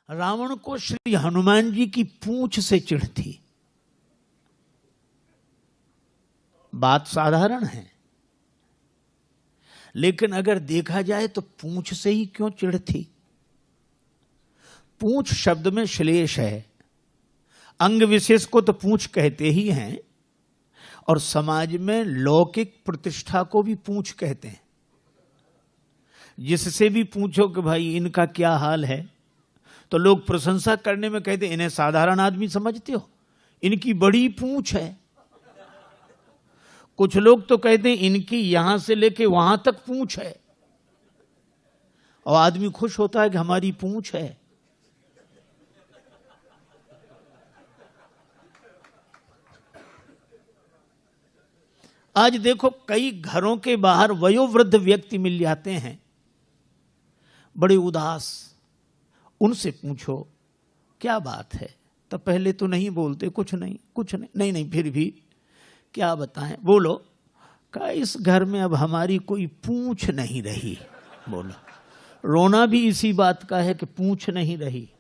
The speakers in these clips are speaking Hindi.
रावण को श्री हनुमान जी की पूंछ से चिढ़ थी। बात साधारण है, लेकिन अगर देखा जाए तो पूंछ से ही क्यों चिढ़ थी? पूंछ शब्द में श्लेष है। अंग विशेष को तो पूंछ कहते ही हैं, और समाज में लौकिक प्रतिष्ठा को भी पूंछ कहते हैं। जिससे भी पूछो कि भाई इनका क्या हाल है, तो लोग प्रशंसा करने में कहते इन्हें साधारण आदमी समझते हो, इनकी बड़ी पूंछ है। कुछ लोग तो कहते हैं इनकी यहां से लेके वहां तक पूंछ है, और आदमी खुश होता है कि हमारी पूंछ है। आज देखो कई घरों के बाहर वयोवृद्ध व्यक्ति मिल जाते हैं, बड़े उदास। उनसे पूछो क्या बात है, तो पहले तो नहीं बोलते, कुछ नहीं कुछ नहीं, नहीं नहीं फिर भी क्या बताएं, बोलो। का इस घर में अब हमारी कोई पूंछ नहीं रही। बोलो, रोना भी इसी बात का है कि पूंछ नहीं रही,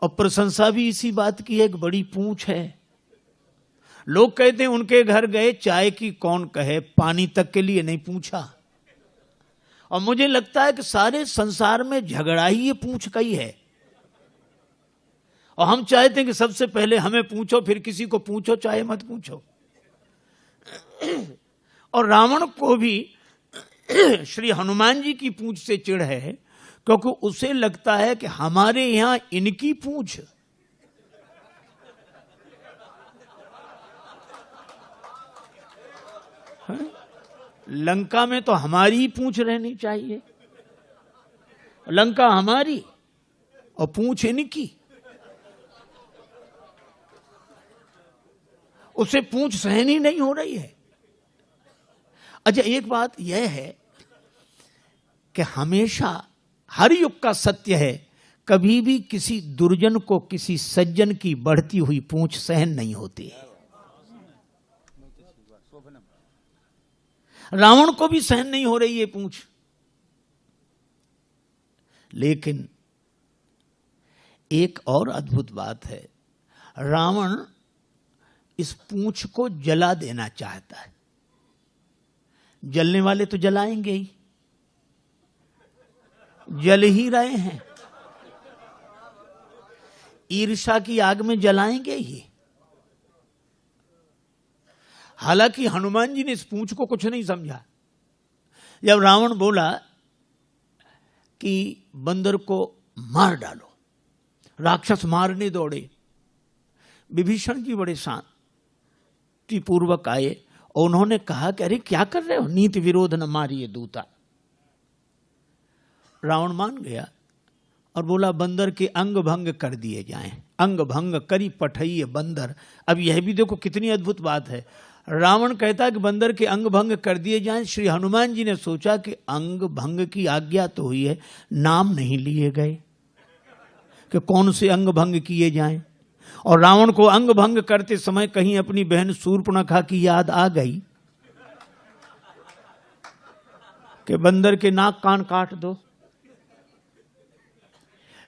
और प्रशंसा भी इसी बात की है कि बड़ी पूंछ है। लोग कहते हैं उनके घर गए, चाय की कौन कहे, पानी तक के लिए नहीं पूछा। और मुझे लगता है कि सारे संसार में झगड़ा ही ये पूंछ का ही है, और हम चाहते हैं कि सबसे पहले हमें पूछो, फिर किसी को पूछो, चाहे मत पूछो। और रावण को भी श्री हनुमान जी की पूंछ से चिढ़ है, क्योंकि उसे लगता है कि हमारे यहां इनकी पूंछ। लंका में तो हमारी ही पूंछ रहनी चाहिए, लंका हमारी और पूंछ इनकी। उसे पूंछ सहन ही नहीं हो रही है। अच्छा, एक बात यह है कि हमेशा हर युग का सत्य है, कभी भी किसी दुर्जन को किसी सज्जन की बढ़ती हुई पूंछ सहन नहीं होती है। रावण को भी सहन नहीं हो रही है पूंछ, लेकिन एक और अद्भुत बात है, रावण इस पूंछ को जला देना चाहता है। जलने वाले तो जलाएंगे ही, जल ही रहे हैं, ईर्ष्या की आग में जलाएंगे ही। हालांकि हनुमान जी ने इस पूंछ को कुछ नहीं समझा। जब रावण बोला कि बंदर को मार डालो, राक्षस मारने दौड़े, विभीषण जी बड़े शांतिपूर्वक आए और उन्होंने कहा कि अरे क्या कर रहे हो, नीति विरोध न मारिए दूता। रावण मान गया और बोला बंदर के अंग भंग कर दिए जाएं। अंग भंग करी पठइये बंदर। अब यह भी देखो कितनी अद्भुत बात है। रावण कहता कि बंदर के अंग भंग कर दिए जाएं। श्री हनुमान जी ने सोचा कि अंग भंग की आज्ञा तो हुई है, नाम नहीं लिए गए कि कौन से अंग भंग किए जाएं। और रावण को अंग भंग करते समय कहीं अपनी बहन शूर्पणखा की याद आ गई कि बंदर के नाक कान काट दो।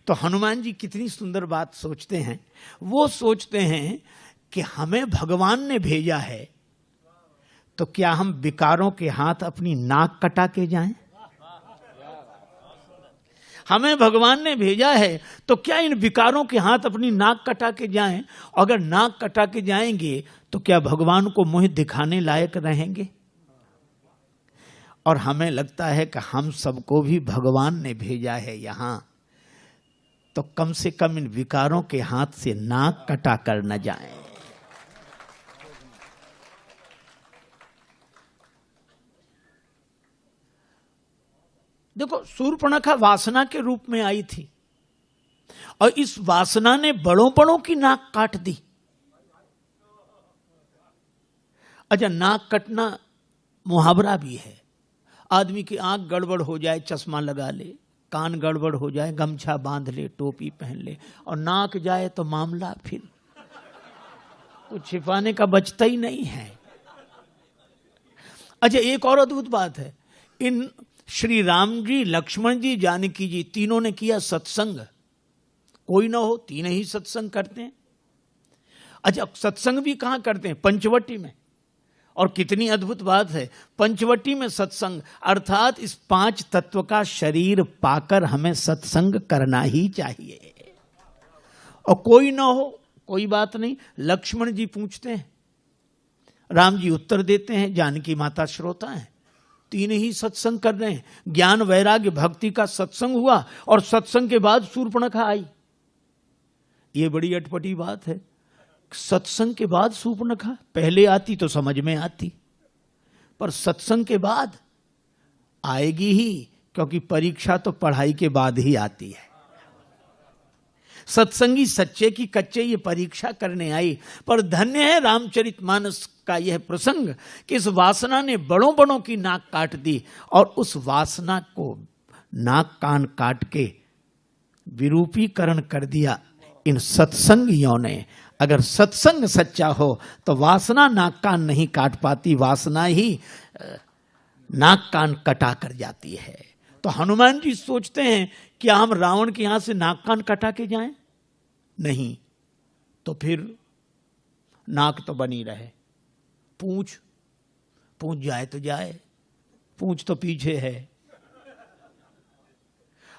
तो हनुमान जी कितनी सुंदर बात सोचते हैं। वो सोचते हैं कि हमें भगवान ने भेजा है, तो क्या हम विकारों के हाथ अपनी नाक कटा के जाएं? हमें भगवान ने भेजा है, तो क्या इन विकारों के हाथ अपनी नाक कटा के जाएं? अगर नाक कटा के जाएंगे तो क्या भगवान को मुंह दिखाने लायक रहेंगे? और हमें लगता है कि हम सबको भी भगवान ने भेजा है यहां, तो कम से कम इन विकारों के हाथ से नाक कटा कर न जाएं। देखो, शूर्पणखा वासना के रूप में आई थी, और इस वासना ने बड़ों बड़ों की नाक काट दी। अच्छा, नाक कटना मुहावरा भी है। आदमी की आंख गड़बड़ हो जाए, चश्मा लगा ले, कान गड़बड़ हो जाए, गमछा बांध ले, टोपी पहन ले, और नाक जाए तो मामला फिर कुछ छिपाने का बचता ही नहीं है। अच्छा, एक और अद्भुत बात है, इन श्री राम जी, लक्ष्मण जी, जानकी जी, तीनों ने किया सत्संग। कोई ना हो, तीन ही सत्संग करते हैं। अच्छा, सत्संग भी कहां करते हैं? पंचवटी में। और कितनी अद्भुत बात है, पंचवटी में सत्संग, अर्थात इस 5 तत्व का शरीर पाकर हमें सत्संग करना ही चाहिए। और कोई ना हो, कोई बात नहीं, लक्ष्मण जी पूछते हैं, राम जी उत्तर देते हैं, जानकी माता श्रोता हैं, तीन ही सत्संग कर रहे हैं। ज्ञान वैराग्य भक्ति का सत्संग हुआ और सत्संग के बाद शूर्पणखा आई। ये बड़ी अटपटी बात है, सत्संग के बाद शूर्पणखा। पहले आती तो समझ में आती, पर सत्संग के बाद आएगी ही, क्योंकि परीक्षा तो पढ़ाई के बाद ही आती है। सत्संगी सच्चे की कच्चे ये परीक्षा करने आई। पर धन्य है रामचरितमानस का यह प्रसंग कि इस वासना ने बड़ों बड़ों की नाक काट दी, और उस वासना को नाक कान काट के विरूपीकरण कर दिया इन सत्संगियों ने। अगर सत्संग सच्चा हो तो वासना नाक कान नहीं काट पाती, वासना ही नाक कान कटा कर जाती है। तो हनुमान जी सोचते हैं कि हम रावण के यहां से नाक कान कटा के जाएं? नहीं, तो फिर नाक तो बनी रहे, पूंछ जाए तो जाए, पूंछ तो पीछे है।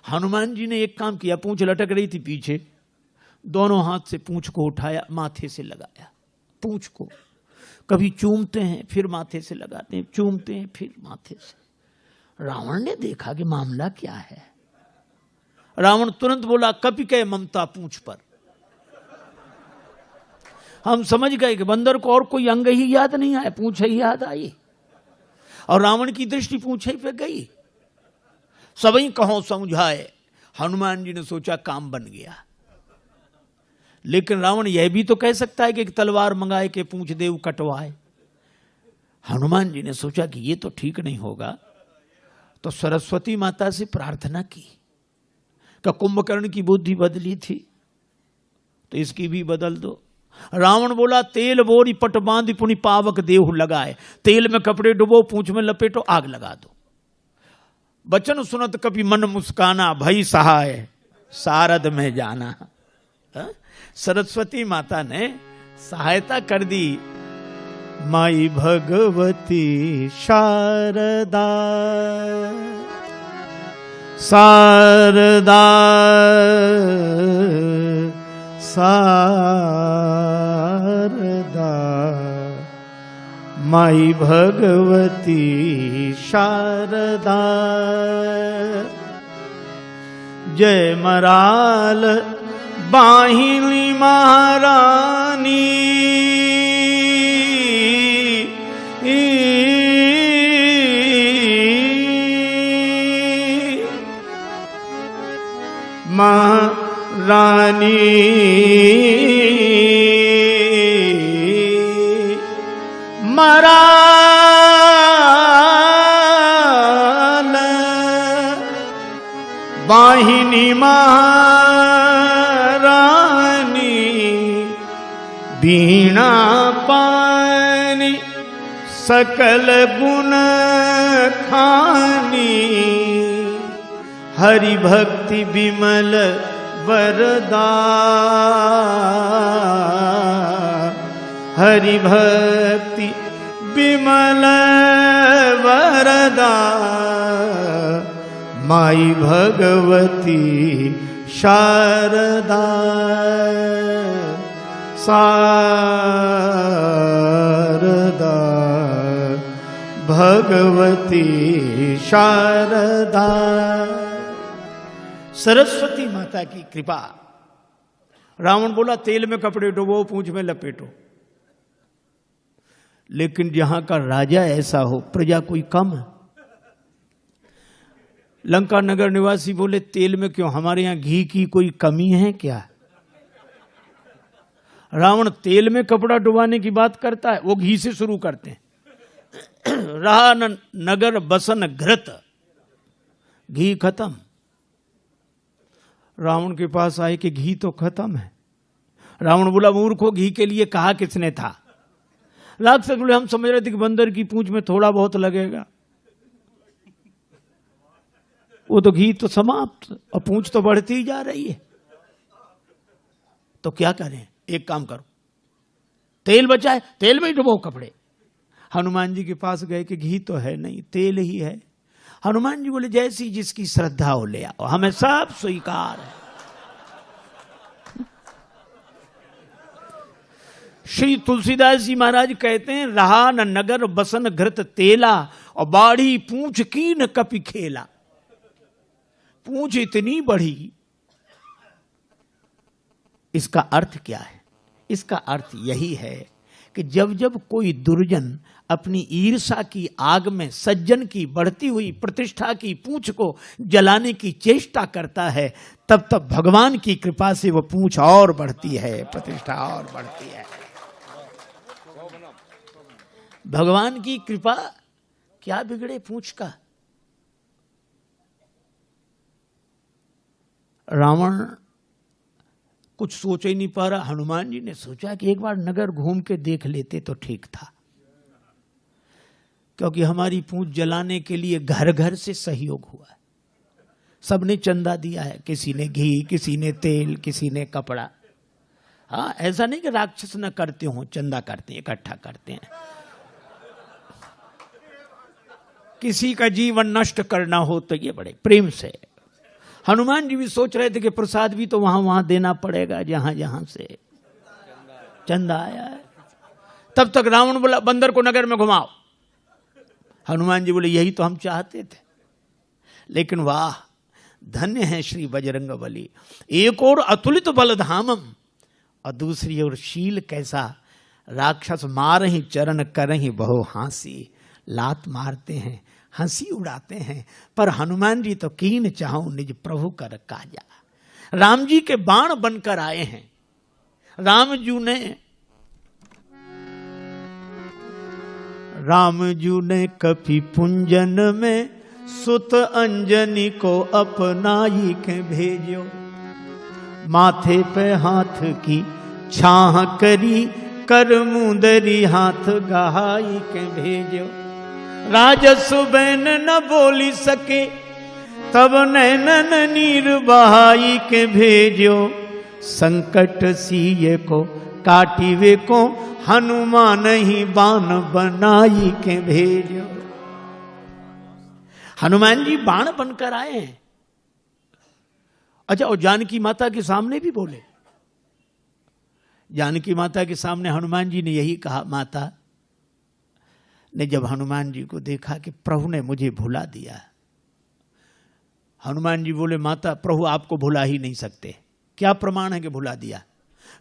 हनुमान जी ने एक काम किया, पूंछ लटक रही थी पीछे, दोनों हाथ से पूंछ को उठाया, माथे से लगाया। पूंछ को कभी चूमते हैं, फिर माथे से लगाते हैं, चूमते हैं, फिर माथे से। रावण ने देखा कि मामला क्या है। रावण तुरंत बोला, कपि कह ममता पूंछ पर। हम समझ गए कि बंदर को और कोई अंग ही याद नहीं आया, पूंछ ही याद आई, और रावण की दृष्टि पूंछ ही पे गई। सबई कहो समझाए। हनुमान जी ने सोचा काम बन गया। लेकिन रावण यह भी तो कह सकता है कि एक तलवार मंगाए के पूंछ देव कटवाए। हनुमान जी ने सोचा कि ये तो ठीक नहीं होगा, तो सरस्वती माता से प्रार्थना की कि कुंभकर्ण की बुद्धि बदली थी तो इसकी भी बदल दो। रावण बोला, तेल बोरी पट बांध पुनि पावक देहु लगाए। तेल में कपड़े डुबो, पूंछ में लपेटो, आग लगा दो। बचन सुनत कभी मन मुस्काना, भई सहाय सारद में जाना। सरस्वती माता ने सहायता कर दी। माई भगवती शारदा, शारदा शारदा, माई भगवती शारदा। जय मराल बाहिनी महारानी, महारानी मराल बाहिनी महारानी, बीणा पानी सकल गुण खानी। हरि भक्ति विमल वरदा, हरि भक्ति विमल वरदा। माई भगवती शारदा, शारदा भगवती शारदा। सरस्वती माता की कृपा। रावण बोला, तेल में कपड़े डुबो, पूंछ में लपेटो। लेकिन जहां का राजा ऐसा हो, प्रजा कोई कम है। लंका नगर निवासी बोले, तेल में क्यों, हमारे यहां घी की कोई कमी है क्या? रावण तेल में कपड़ा डुबाने की बात करता है, वो घी से शुरू करते हैं। रहा न नगर बसन घृत, घी खत्म। रावण के पास आए कि घी तो खत्म है। रावण बोला, मूर्खों, घी के लिए कहा किसने था? राक्षस बोले, हम समझ रहे थे कि बंदर की पूंछ में थोड़ा बहुत लगेगा। वो तो घी तो समाप्त और पूंछ तो बढ़ती ही जा रही है। तो क्या करें? एक काम करो, तेल बचाए, तेल में ही डुबो कपड़े। हनुमान जी के पास गए कि घी तो है नहीं, तेल ही है। हनुमान जी बोले जैसी जिसकी श्रद्धा हो ले आओ, हमें सब स्वीकार है। श्री तुलसीदास जी महाराज कहते हैं, रहा न नगर बसन घृत तेला, और बाढ़ी पूंछ की न कपि खेला। पूंछ इतनी बढ़ी, इसका अर्थ क्या है? इसका अर्थ यही है कि जब जब कोई दुर्जन अपनी ईर्षा की आग में सज्जन की बढ़ती हुई प्रतिष्ठा की पूंछ को जलाने की चेष्टा करता है, तब तब भगवान की कृपा से वो पूंछ और बढ़ती है, प्रतिष्ठा और बढ़ती है। भगवान की कृपा, क्या बिगड़े पूंछ का? रावण कुछ सोच ही नहीं पा रहा। हनुमान जी ने सोचा कि एक बार नगर घूम के देख लेते तो ठीक था, क्योंकि हमारी पूंछ जलाने के लिए घर घर से सहयोग हुआ है। सबने चंदा दिया है, किसी ने घी, किसी ने तेल, किसी ने कपड़ा। हाँ, ऐसा नहीं कि राक्षस न करते हो, चंदा करते हैं, इकट्ठा करते हैं। किसी का जीवन नष्ट करना हो तो ये बड़े प्रेम से। हनुमान जी भी सोच रहे थे कि प्रसाद भी तो वहां वहां देना पड़ेगा जहां जहां से चंदा आया है। तब तक रावण बोला बंदर को नगर में घुमाओ। हनुमान जी बोले यही तो हम चाहते थे, लेकिन वाह, धन्य है श्री बजरंगबली। एक और अतुलित बलधामम, और दूसरी ओर शील कैसा। राक्षस मारहि चरण करहि बहु हांसी, लात मारते हैं, हंसी उड़ाते हैं, पर हनुमान जी तो कीन चाहूं निज प्रभु कर काजा। राम जी के बाण बनकर आए हैं। राम जू ने कपि पुंजन में सुत अंजनी को अपनाई के भेजो। माथे पे हाथ की छाह करी, कर मुंदरी हाथ गहाई के भेजो। राजस बैन न बोली सके, तब नैनन नीर बहाई के भेजो। संकट सीए को काटिवे को, हनुमान ही बाण बनाई के भेजो। हनुमान जी बाण बनकर आए हैं। अच्छा, और जानकी माता के सामने भी बोले। जानकी माता के सामने हनुमान जी ने यही कहा। माता ने जब हनुमान जी को देखा कि प्रभु ने मुझे भुला दिया, हनुमान जी बोले माता, प्रभु आपको भुला ही नहीं सकते। क्या प्रमाण है कि भुला दिया?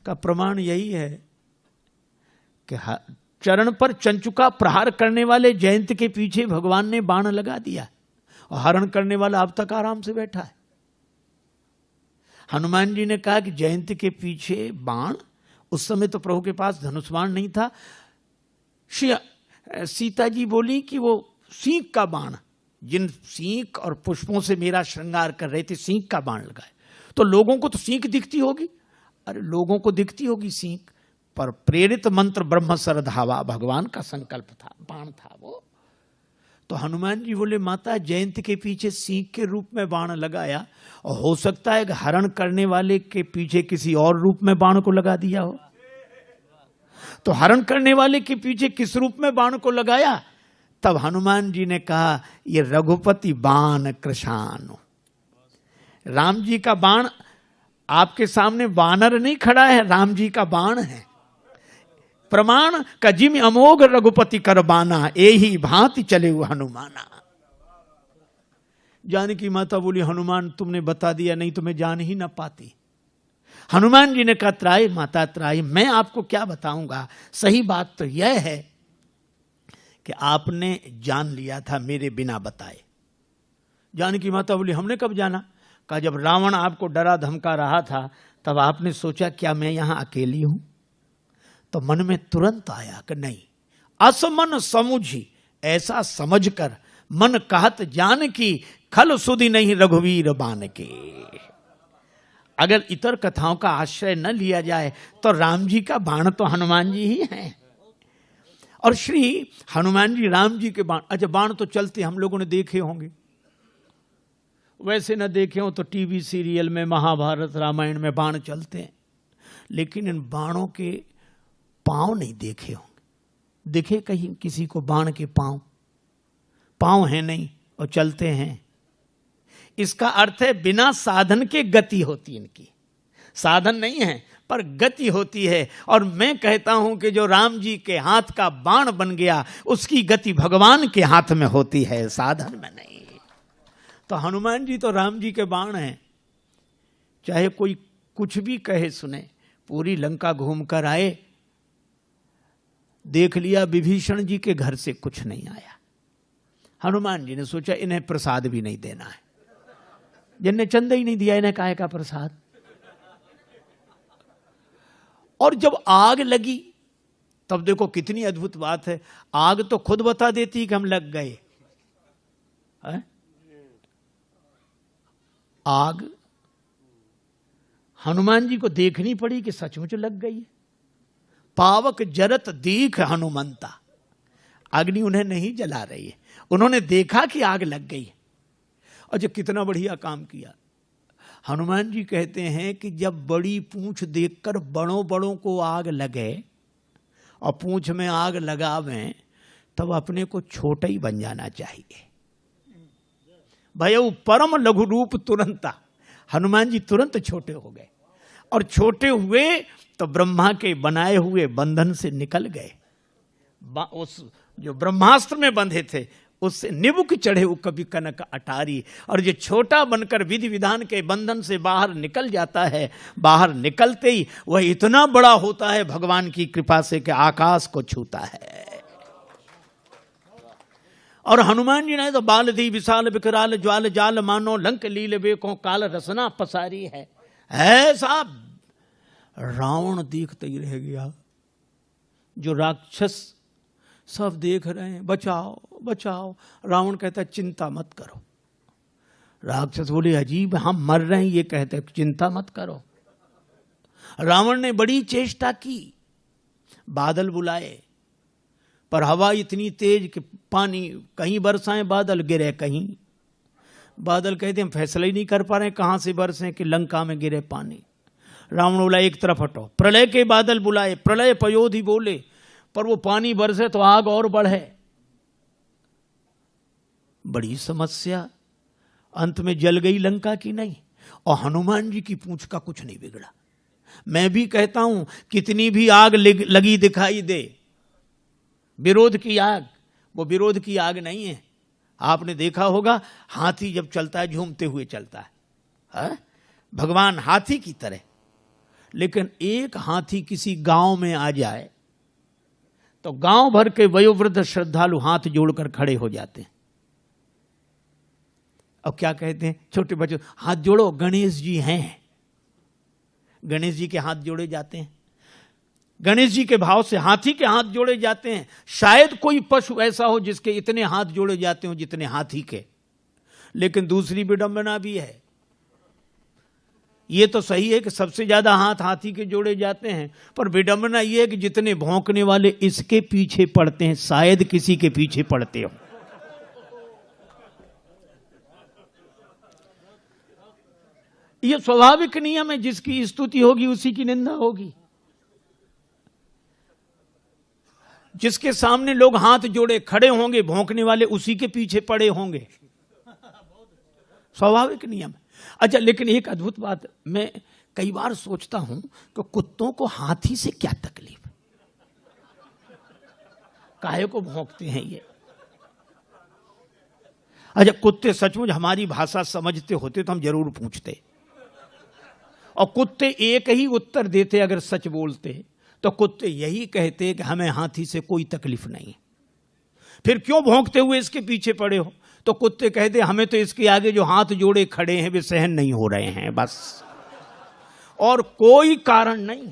का प्रमाण यही है कि चरण पर चंचुका प्रहार करने वाले जयंत के पीछे भगवान ने बाण लगा दिया, और हरण करने वाला अब तक आराम से बैठा है। हनुमान जी ने कहा कि जयंत के पीछे बाण, उस समय तो प्रभु के पास धनुष बाण नहीं था। सीता जी बोली कि वो सींग का बाण, जिन सींग और पुष्पों से मेरा श्रृंगार कर रहे थे, सींग का बाण लगाए। तो लोगों को तो सींग दिखती होगी। अरे लोगों को दिखती होगी सींग, पर प्रेरित मंत्र ब्रह्म सरधावा, भगवान का संकल्प था, बाण था वो। तो हनुमान जी बोले माता, जयंत के पीछे सींग के रूप में बाण लगाया, और हो सकता है कि हरण करने वाले के पीछे किसी और रूप में बाण को लगा दिया हो। तो हरण करने वाले के पीछे किस रूप में बाण को लगाया? तब हनुमान जी ने कहा, ये रघुपति बाण कृशानु। राम जी का बाण आपके सामने वानर नहीं खड़ा है, राम जी का बाण है। प्रमाण का जिम अमोघ रघुपति कर बाना, एही भांति चले हुए हनुमाना। जानकी माता बोली हनुमान तुमने बता दिया, नहीं तो मैं जान ही ना पाती। हनुमान जी ने कहा त्राहि माता त्राहि, मैं आपको क्या बताऊंगा। सही बात तो यह है कि आपने जान लिया था मेरे बिना बताए। जानकी माता बोली हमने कब जाना? कहा जब रावण आपको डरा धमका रहा था, तब आपने सोचा क्या मैं यहां अकेली हूं? तो मन में तुरंत आया कि नहीं, असमन समुझी, ऐसा समझकर मन कहत जान की, खल सुधि नहीं रघुवीर बान के। अगर इतर कथाओं का आश्रय न लिया जाए तो राम जी का बाण तो हनुमान जी ही हैं। और श्री हनुमान जी राम जी के बाण, अच्छा बाण तो चलते हम लोगों ने देखे होंगे, वैसे न देखे हो तो टीवी सीरियल में, महाभारत रामायण में बाण चलते हैं, लेकिन इन बाणों के पांव नहीं देखे होंगे। दिखे कहीं किसी को बाण के पांव? पांव है नहीं और चलते हैं। इसका अर्थ है बिना साधन के गति होती इनकी। साधन नहीं है पर गति होती है। और मैं कहता हूं कि जो राम जी के हाथ का बाण बन गया, उसकी गति भगवान के हाथ में होती है, साधन में नहीं। तो हनुमान जी तो राम जी के बाण हैं। चाहे कोई कुछ भी कहे सुने, पूरी लंका घूम कर आए, देख लिया विभीषण जी के घर से कुछ नहीं आया। हनुमान जी ने सोचा इन्हें प्रसाद भी नहीं देना है, जिनने चंदा ही नहीं दिया इन्हें काहे का प्रसाद। और जब आग लगी तब देखो कितनी अद्भुत बात है, आग तो खुद बता देती कि हम लग गए। आग हनुमान जी को देखनी पड़ी कि सचमुच लग गई। पावक जरत दीख हनुमंता, अग्नि उन्हें नहीं जला रही है, उन्होंने देखा कि आग लग गई। और जो कितना बढ़िया काम किया। हनुमान जी कहते हैं कि जब बड़ी पूंछ देखकर बड़ों बड़ों को आग लगे और पूंछ में आग लगावें, तब अपने को छोटा ही बन जाना चाहिए। भयउ परम लघु रूप तुरंता, हनुमान जी तुरंत छोटे हो गए। और छोटे हुए तो ब्रह्मा के बनाए हुए बंधन से निकल गए। उस जो ब्रह्मास्त्र में बंधे थे उससे निबुक चढ़े वो कभी कनक अटारी। और जो छोटा बनकर विधि विधान के बंधन से बाहर निकल जाता है, बाहर निकलते ही वह इतना बड़ा होता है भगवान की कृपा से कि आकाश को छूता है। और हनुमान जी ने तो बाल दी विशाल विकराल ज्वाल जाल मानो लंक लील बेको काल रसना पसारी है। ऐसा रावण देखते ही रह गया। जो राक्षस सब देख रहे हैं, बचाओ बचाओ। रावण कहता है चिंता मत करो। राक्षस बोले अजीब, हम मर रहे हैं ये कहते चिंता मत करो। रावण ने बड़ी चेष्टा की, बादल बुलाए, पर हवा इतनी तेज कि पानी कहीं बरसाएं बादल गिरे कहीं। बादल कहते हम फैसला ही नहीं कर पा रहे कहां से बरसें कि लंका में गिरे पानी। रावण बोला एक तरफ हटो। प्रलय के बादल बुलाए, प्रलय पयोधि बोले, पर वो पानी बरसे तो आग और बढ़े। बड़ी समस्या, अंत में जल गई लंका की नहीं। और हनुमान जी की पूंछ का कुछ नहीं बिगड़ा। मैं भी कहता हूं कितनी भी आग लगी दिखाई दे, विरोध की आग, वो विरोध की आग नहीं है। आपने देखा होगा हाथी जब चलता है झूमते हुए चलता है, भगवान हाथी की तरह। लेकिन एक हाथी किसी गांव में आ जाए तो गांव भर के वयोवृद्ध श्रद्धालु हाथ जोड़कर खड़े हो जाते हैं। अब क्या कहते हैं छोटे बच्चों, हाथ जोड़ो, गणेश जी हैं। गणेश जी के हाथ जोड़े जाते हैं। गणेश जी के भाव से हाथी के हाथ जोड़े जाते हैं। शायद कोई पशु ऐसा हो जिसके इतने हाथ जोड़े जाते हो जितने हाथी के। लेकिन दूसरी विडंबना भी है। ये तो सही है कि सबसे ज्यादा हाथ हाथी के जोड़े जाते हैं, पर विडंबना यह है कि जितने भौंकने वाले इसके पीछे पड़ते हैं शायद किसी के पीछे पड़ते हो। यह स्वाभाविक नियम है, जिसकी स्तुति होगी उसी की निंदा होगी। जिसके सामने लोग हाथ जोड़े खड़े होंगे भौंकने वाले उसी के पीछे पड़े होंगे, स्वाभाविक नियम है। अच्छा, लेकिन एक अद्भुत बात मैं कई बार सोचता हूं कि कुत्तों को हाथी से क्या तकलीफ, काहे को भौंकते हैं ये। अच्छा, कुत्ते सचमुच हमारी भाषा समझते होते तो हम जरूर पूछते, और कुत्ते एक ही उत्तर देते। अगर सच बोलते तो कुत्ते यही कहते कि हमें हाथी से कोई तकलीफ नहीं। फिर क्यों भौंकते हुए इसके पीछे पड़े हो? तो कुत्ते कहते हमें तो इसके आगे जो हाथ जोड़े खड़े हैं वे सहन नहीं हो रहे हैं, बस, और कोई कारण नहीं।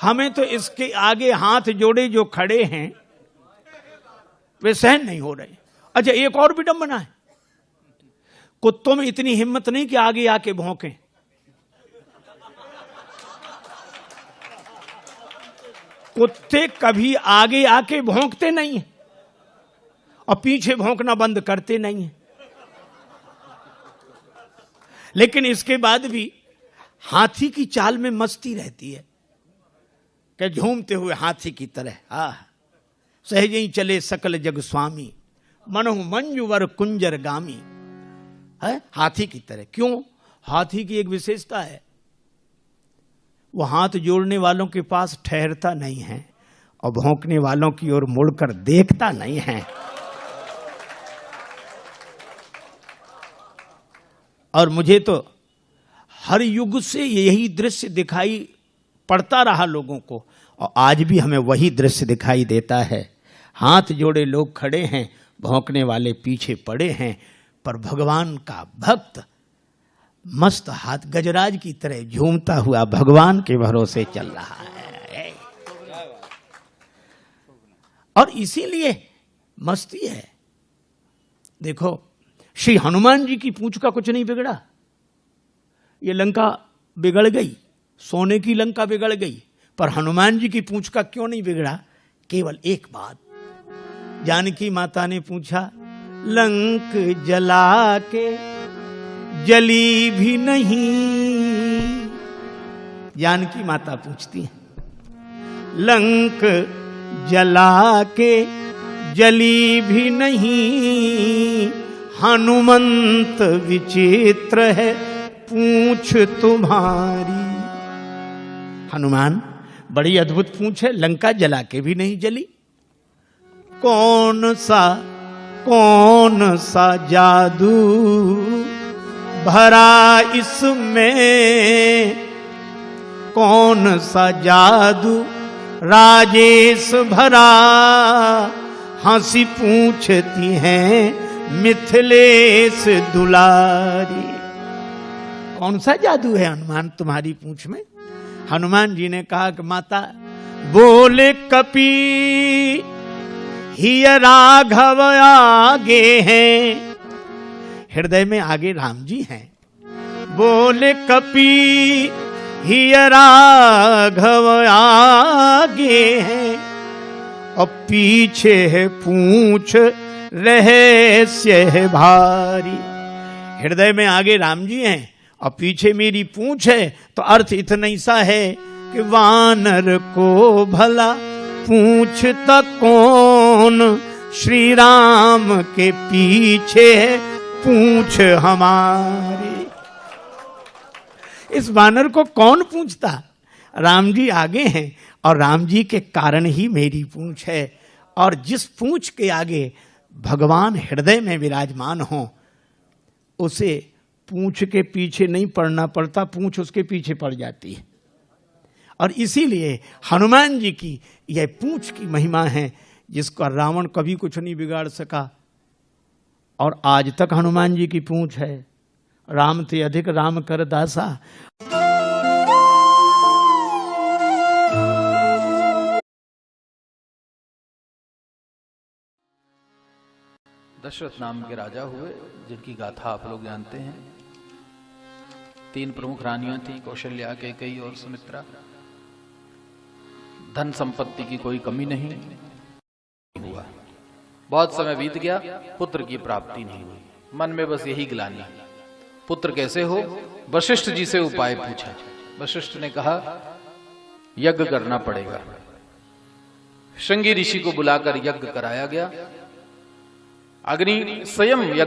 हमें तो इसके आगे हाथ जोड़े जो खड़े हैं वे सहन नहीं हो रहे। अच्छा, एक और विडंबना है, कुत्तों में इतनी हिम्मत नहीं कि आगे आके भौंकें। कुत्ते कभी आगे आके भौंकते नहीं, और पीछे भौंकना बंद करते नहीं है। लेकिन इसके बाद भी हाथी की चाल में मस्ती रहती है कि झूमते हुए हाथी की तरह सहज ही चले सकल जग स्वामी, मनहु मंजुवर कुंजर गामी। है हाथी की तरह। क्यों? हाथी की एक विशेषता है, वो हाथ जोड़ने वालों के पास ठहरता नहीं है और भौंकने वालों की ओर मुड़कर देखता नहीं है। और मुझे तो हर युग से यही दृश्य दिखाई पड़ता रहा लोगों को, और आज भी हमें वही दृश्य दिखाई देता है। हाथ जोड़े लोग खड़े हैं, भौंकने वाले पीछे पड़े हैं, पर भगवान का भक्त मस्त हाथ गजराज की तरह झूमता हुआ भगवान के भरोसे चल रहा है। और इसीलिए मस्ती है। देखो, श्री हनुमान जी की पूंछ का कुछ नहीं बिगड़ा। ये लंका बिगड़ गई, सोने की लंका बिगड़ गई, पर हनुमान जी की पूंछ का क्यों नहीं बिगड़ा? केवल एक बात। जानकी माता ने पूछा, लंक जला के जली भी नहीं। जानकी माता पूछती है, लंक जला के जली भी नहीं, हनुमंत विचित्र है पूंछ तुम्हारी। हनुमान, बड़ी अद्भुत पूंछ है, लंका जला के भी नहीं जली। कौन सा जादू भरा इसमें, कौन सा जादू राजेश भरा, हंसी पूछती हैं मिथिलेश दुलारी। कौन सा जादू है हनुमान तुम्हारी पूंछ में? हनुमान जी ने कहा कि माता, बोले कपी ही राघव आगे हैं। हृदय में आगे राम जी हैं। बोले कपी ही राघव आगे हैं, और पीछे है पूंछ रहस्य है भारी। हृदय में आगे राम जी हैं और पीछे मेरी पूंछ है, तो अर्थ इतना ही सा है कि वानर को भला पूछता कौन, श्री राम के पीछे है पूंछ हमारी। इस वानर को कौन पूछता? राम जी आगे हैं और राम जी के कारण ही मेरी पूंछ है। और जिस पूंछ के आगे भगवान हृदय में विराजमान हो, उसे पूंछ के पीछे नहीं पड़ना पड़ता, पूंछ उसके पीछे पड़ जाती है। और इसीलिए हनुमान जी की यह पूंछ की महिमा है, जिसका रावण कभी कुछ नहीं बिगाड़ सका। और आज तक हनुमान जी की पूंछ है। राम ते अधिक राम कर दासा। दशरथ नाम के राजा हुए, जिनकी गाथा आप लोग जानते हैं। 3 प्रमुख रानियां थी, कौशल्या, कैकेयी और सुमित्रा। धन संपत्ति की कोई कमी नहीं हुआ। बहुत समय बीत गया, पुत्र की प्राप्ति नहीं हुई। मन में बस यही ग्लानि, पुत्र कैसे हो? वशिष्ठ जी से उपाय पूछा। वशिष्ठ ने कहा, यज्ञ करना पड़ेगा। श्रृंगी ऋषि को बुलाकर यज्ञ कराया गया। अग्नि स्वयं यज्ञ